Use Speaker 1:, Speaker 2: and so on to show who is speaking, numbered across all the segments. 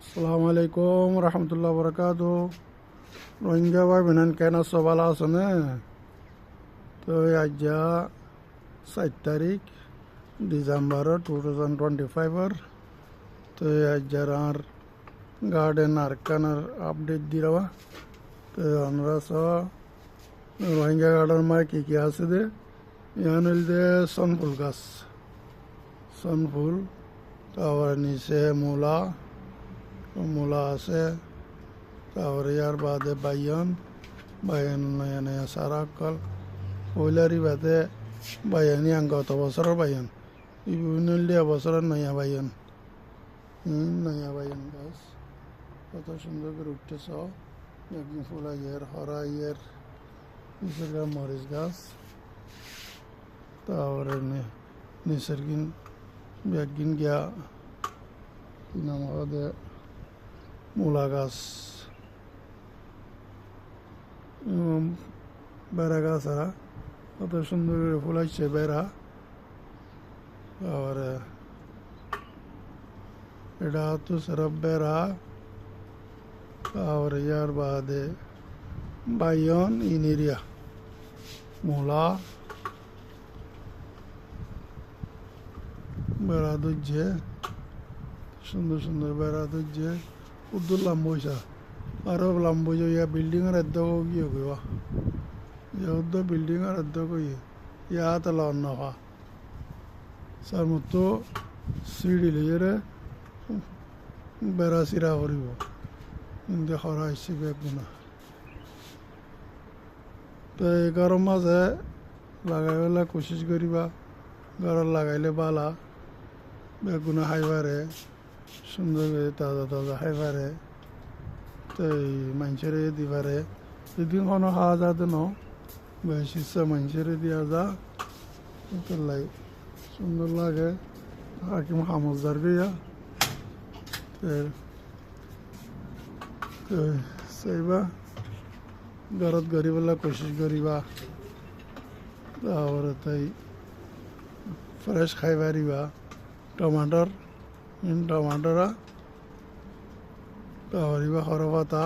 Speaker 1: আসসালামু আলাইকুম রহমতুল্লাহ বরকাত। রোহিঙ্গা ভাই বোনেন কেন সবাল আছে না? তো আজ 4 তারিখ ডিসেম্বর 2025 তো আজ আর গার্ডেন আরকানের আপডেট দিলাম। তো আমরা রোহিঙ্গা গার্ডেন মায় কি আছে দে ইয়ান হইলে সনফুল গাছ, সনফুল, তারপরে নিচে মূলা আছে, তারপরে ইয়ার বাদে বাইয়ান নয়া নয়া সারা কল ওইলারি বাদে বাইয়ানি আং গত বছরের বাইয়ান বিভিন্ন বছরের নয়া বাইয়ান গাছ কত সুন্দর করে উঠতেছ। একদিন ফুলা ইয়ের হরা ইয়ের নিসর্গা মরিচ গাছ, তারপরে নিসর্গিন একদিন গিয়া কি নাম হবে মূলা গাছ, বেড়া গাছ আর কত সুন্দর করে ফুলাইছে বেড়া। তারপরে এটা তো সরব বেড়া, তারপরে ইয়ার বাদে বাইয়ন ইনেরিয়া মূলা বেড়া দুজে সুন্দর সুন্দর বেড়া দুজে উদ্দুর লাম্বইসা আরো লাম্বইজ ইয়া বিল্ডিং এর এদ্দও গিয়ে গইবা ইয়া উদ্দ বিল্ডিং এর এদ্দ কই ইয়া তালা অন্য হওয়া সার মতো সিঁড়ি লিয়ে বেড়া চিরা করিব কিন্তু খরা আসছে বেগুনা। তো এই গরম মাঝে লাগাই পেলে কোশিশ করিবা ঘর লাগাইলে বালা বেগুনা খাইবারে সুন্দর করে তাজা তাজা খাইবারে। তো এই মানুষের দিবারে যেদিন কোনো খাওয়া যাতে ন বেশি মানুষের দিয়া যা লাই সুন্দর লাগে হাকিম খামোজদার গিয়া চাইবা ঘরত গড়ি পেলা কোশিশ করিবা, তারপরে তাই ফ্রেশ খাই পারিবা। টমাটরা তাহরিবা হরপাতা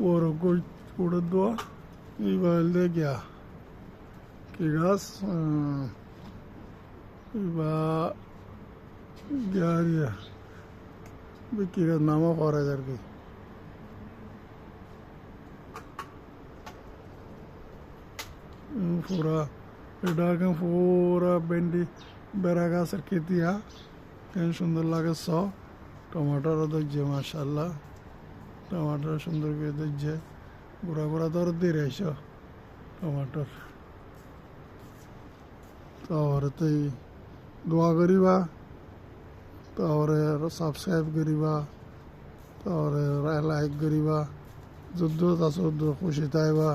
Speaker 1: ওর উড়ে দেওয়া এইবার দিয়ে গিয়া কি গাছ এবার গিয়া কি গাছ নামও করা যায় আর কি পুরা এটা পুরা ভেন্ডি বেড়া গাছের খেতিয়া কেন সুন্দর লাগে টমাটোরও ধরছে মাশাল্লাহ, টমাটোর সুন্দর করে ধরছে গুড়া গুড়া ধর দিয়ে আইস টমাটোর। তারপরে তো দোয়া করিবা, তারপরে সাবস্ক্রাইব করিবা, তারপরে লাইক করিবা, যুদ্ধ আছো খুশি থাকবা।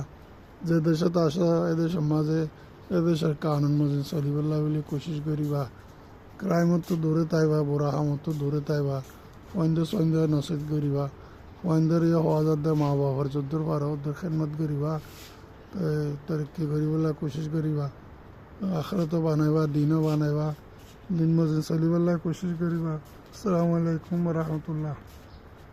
Speaker 1: যে দেশে আসা এদেশের মাঝে এদেশের কানুন মাঝে চলিবেলা বলে কোশিশ করিবা। ক্রাইমত তো দূরে তাইবা, বুড়া হামত তো দূরে তাইবা, সন্ধ্যা নসিদ করিবা, ফয়েন্দের হওয়া যাতে মা বাবার যদ্দুর পারো ওদের খেদমত করিবা, তরক্কি করিবেলা কোশিশ করিবা। আখরাতো বানাইবা, দিনও বানাইবা, দিন মজে চলিবেলা কোশিশ করিবা। আসসালামু আলাইকুম রহমতুল্লাহ।